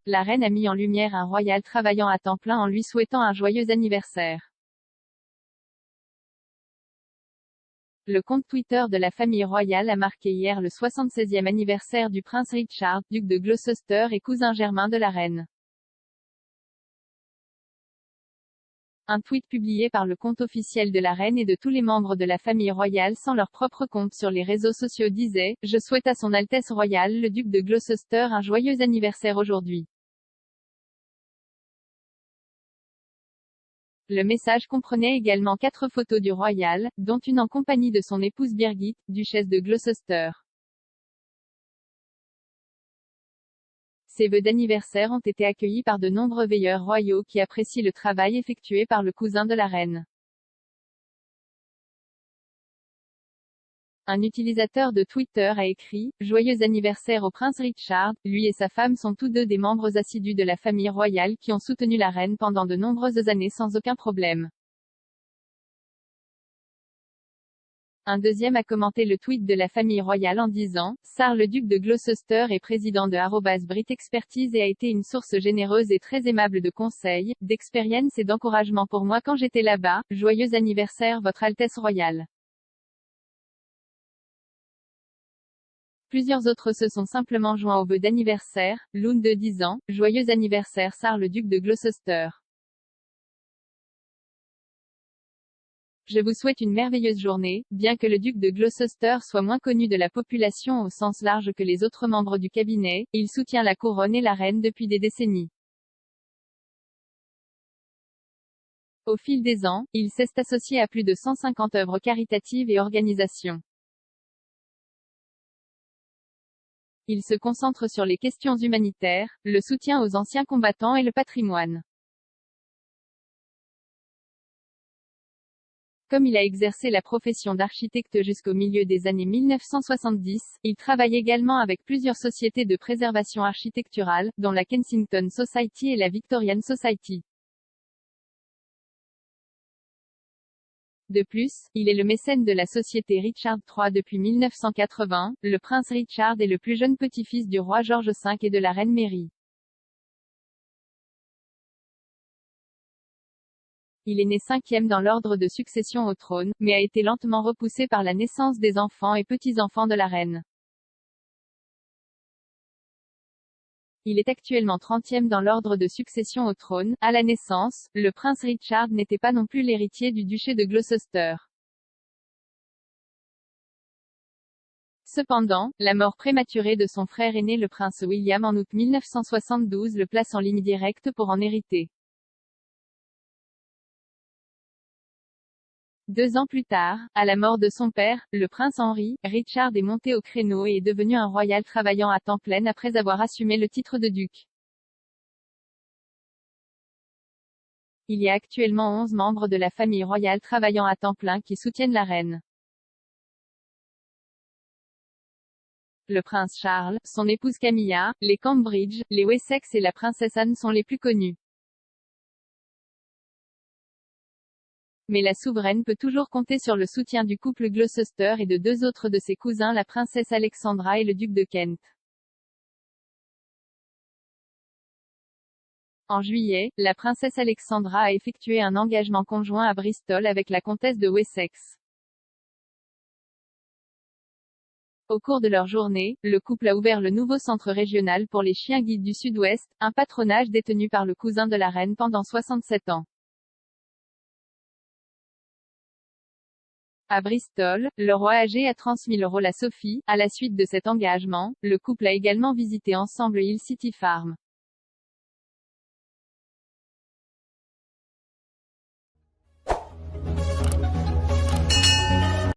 la reine a mis en lumière un royal travaillant à temps plein en lui souhaitant un joyeux anniversaire. Le compte Twitter de la famille royale a marqué hier le 76e anniversaire du prince Richard, duc de Gloucester et cousin germain de la reine. Un tweet publié par le compte officiel de la reine et de tous les membres de la famille royale sans leur propre compte sur les réseaux sociaux disait « Je souhaite à son Altesse royale le duc de Gloucester un joyeux anniversaire aujourd'hui ». Le message comprenait également 4 photos du royal, dont une en compagnie de son épouse Birgit, duchesse de Gloucester. Ces vœux d'anniversaire ont été accueillis par de nombreux veilleurs royaux qui apprécient le travail effectué par le cousin de la reine. Un utilisateur de Twitter a écrit « Joyeux anniversaire au prince Richard », lui et sa femme sont tous deux des membres assidus de la famille royale qui ont soutenu la reine pendant de nombreuses années sans aucun problème. Un deuxième a commenté le tweet de la famille royale en disant « Sar le duc de Gloucester est président de @Brit Expertise et a été une source généreuse et très aimable de conseils, d'expérience et d'encouragement pour moi quand j'étais là-bas. Joyeux anniversaire Votre Altesse royale ». Plusieurs autres se sont simplement joints aux vœux d'anniversaire, l'une de 10 ans, joyeux anniversaire Sar le duc de Gloucester. Je vous souhaite une merveilleuse journée, bien que le duc de Gloucester soit moins connu de la population au sens large que les autres membres du cabinet, il soutient la couronne et la reine depuis des décennies. Au fil des ans, il s'est associé à plus de 150 œuvres caritatives et organisations. Il se concentre sur les questions humanitaires, le soutien aux anciens combattants et le patrimoine. Comme il a exercé la profession d'architecte jusqu'au milieu des années 1970, il travaille également avec plusieurs sociétés de préservation architecturale, dont la Kensington Society et la Victorian Society. De plus, il est le mécène de la société Richard III depuis 1980. Le prince Richard est le plus jeune petit-fils du roi George V et de la reine Mary. Il est né 5e dans l'ordre de succession au trône, mais a été lentement repoussé par la naissance des enfants et petits-enfants de la reine. Il est actuellement 30e dans l'ordre de succession au trône. À la naissance, le prince Richard n'était pas non plus l'héritier du duché de Gloucester. Cependant, la mort prématurée de son frère aîné le prince William en août 1972 le place en ligne directe pour en hériter. 2 ans plus tard, à la mort de son père, le prince Henri, Richard est monté au créneau et est devenu un royal travaillant à temps plein après avoir assumé le titre de duc. Il y a actuellement 11 membres de la famille royale travaillant à temps plein qui soutiennent la reine. Le prince Charles, son épouse Camilla, les Cambridge, les Wessex et la princesse Anne sont les plus connus. Mais la souveraine peut toujours compter sur le soutien du couple Gloucester et de 2 autres de ses cousins, la princesse Alexandra et le duc de Kent. En juillet, la princesse Alexandra a effectué un engagement conjoint à Bristol avec la comtesse de Wessex. Au cours de leur journée, le couple a ouvert le nouveau centre régional pour les chiens guides du Sud-Ouest, un patronage détenu par le cousin de la reine pendant 67 ans. À Bristol, le roi âgé a transmis le rôle à Sophie. À la suite de cet engagement, le couple a également visité ensemble Hill City Farm.